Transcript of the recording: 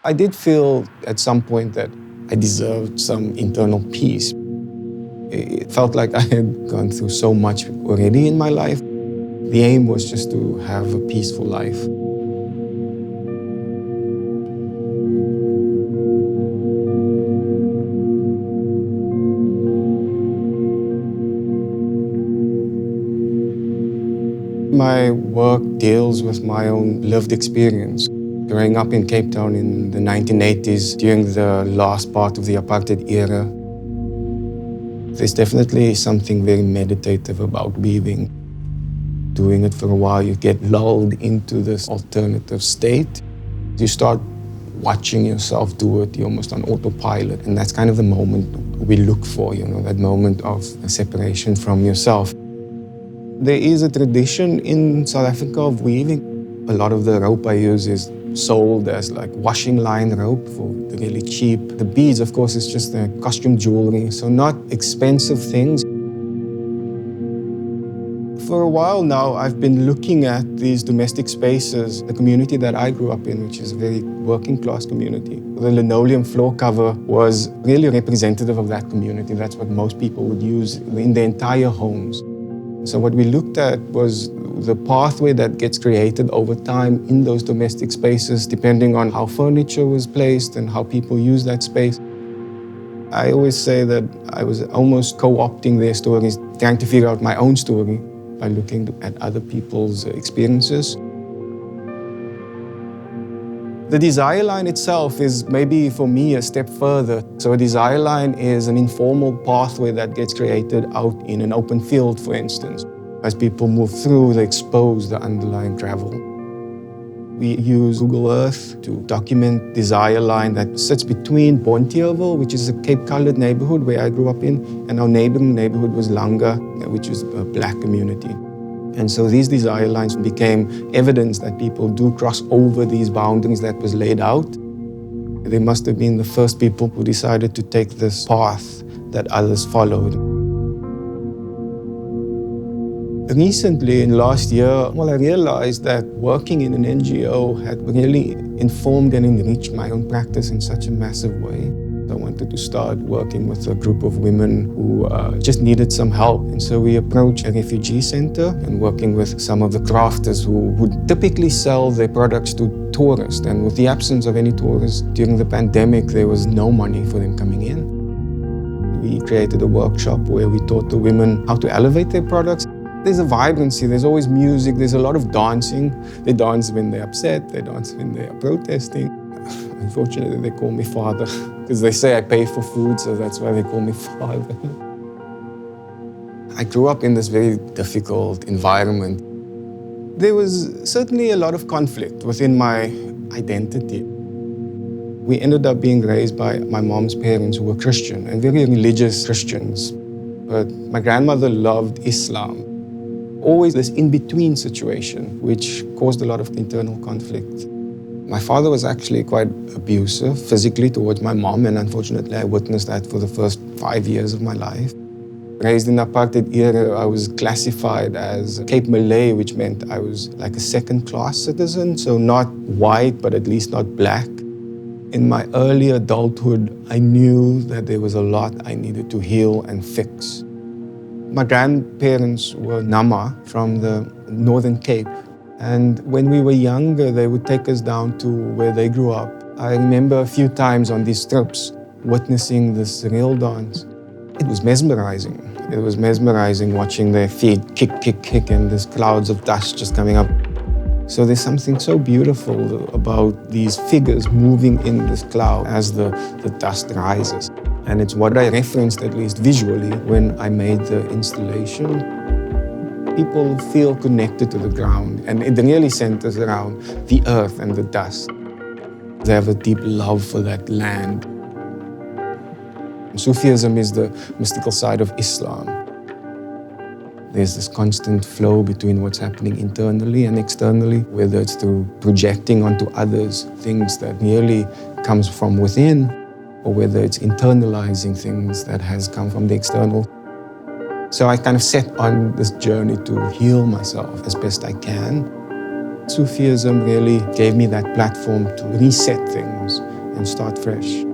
I did feel at some point that I deserved some internal peace. It felt like I had gone through so much already in my life. The aim was just to have a peaceful life. My work deals with my own lived experience. Growing up in Cape Town in the 1980s, during the last part of the apartheid era, there's definitely something very meditative about weaving. Doing it for a while, you get lulled into this alternative state. You start watching yourself do it, you're almost on autopilot, and that's kind of the moment we look for, that moment of separation from yourself. There is a tradition in South Africa of weaving. A lot of the rope I use is sold as like washing line rope for really cheap. The beads, of course, is just the costume jewelry, so not expensive things. For a while now, I've been looking at these domestic spaces, the community that I grew up in, which is a very working class community. The linoleum floor cover was really representative of that community. That's what most people would use in their entire homes. So what we looked at was the pathway that gets created over time in those domestic spaces, depending on how furniture was placed and how people use that space. I always say that I was almost co-opting their stories, trying to figure out my own story by looking at other people's experiences. The desire line itself is maybe for me a step further. So a desire line is an informal pathway that gets created out in an open field, for instance. As people move through, they expose the underlying travel. We use Google Earth to document desire line that sits between Bonteheuwel, which is a Cape-colored neighborhood where I grew up in, and our neighboring neighborhood was Langa, which is a black community. And so these desire lines became evidence that people do cross over these boundaries that was laid out. They must have been the first people who decided to take this path that others followed. Recently, in last year, I realized that working in an NGO had really informed and enriched my own practice in such a massive way. I wanted to start working with a group of women who just needed some help. And so we approached a refugee center and working with some of the crafters who would typically sell their products to tourists. And with the absence of any tourists during the pandemic, there was no money for them coming in. We created a workshop where we taught the women how to elevate their products. There's a vibrancy, there's always music, there's a lot of dancing. They dance when they're upset, they dance when they're protesting. Unfortunately, they call me father, because they say I pay for food, so that's why they call me father. I grew up in this very difficult environment. There was certainly a lot of conflict within my identity. We ended up being raised by my mom's parents who were Christian, and very religious Christians. But my grandmother loved Islam. Always this in-between situation, which caused a lot of internal conflict. My father was actually quite abusive physically towards my mom, and unfortunately I witnessed that for the first 5 years of my life. Raised in the apartheid era, I was classified as Cape Malay, which meant I was like a second-class citizen, so not white, but at least not black. In my early adulthood, I knew that there was a lot I needed to heal and fix. My grandparents were Nama from the Northern Cape. And when we were younger, they would take us down to where they grew up. I remember a few times on these trips witnessing this rail dance. It was mesmerizing. It was mesmerizing watching their feet kick, kick, kick, and there's clouds of dust just coming up. So there's something so beautiful about these figures moving in this cloud as the dust rises. And it's what I referenced, at least visually, when I made the installation. People feel connected to the ground, and it really centers around the earth and the dust. They have a deep love for that land. Sufism is the mystical side of Islam. There's this constant flow between what's happening internally and externally, whether it's through projecting onto others things that really comes from within, or whether it's internalizing things that has come from the external. So I kind of set on this journey to heal myself as best I can. Sufism really gave me that platform to reset things and start fresh.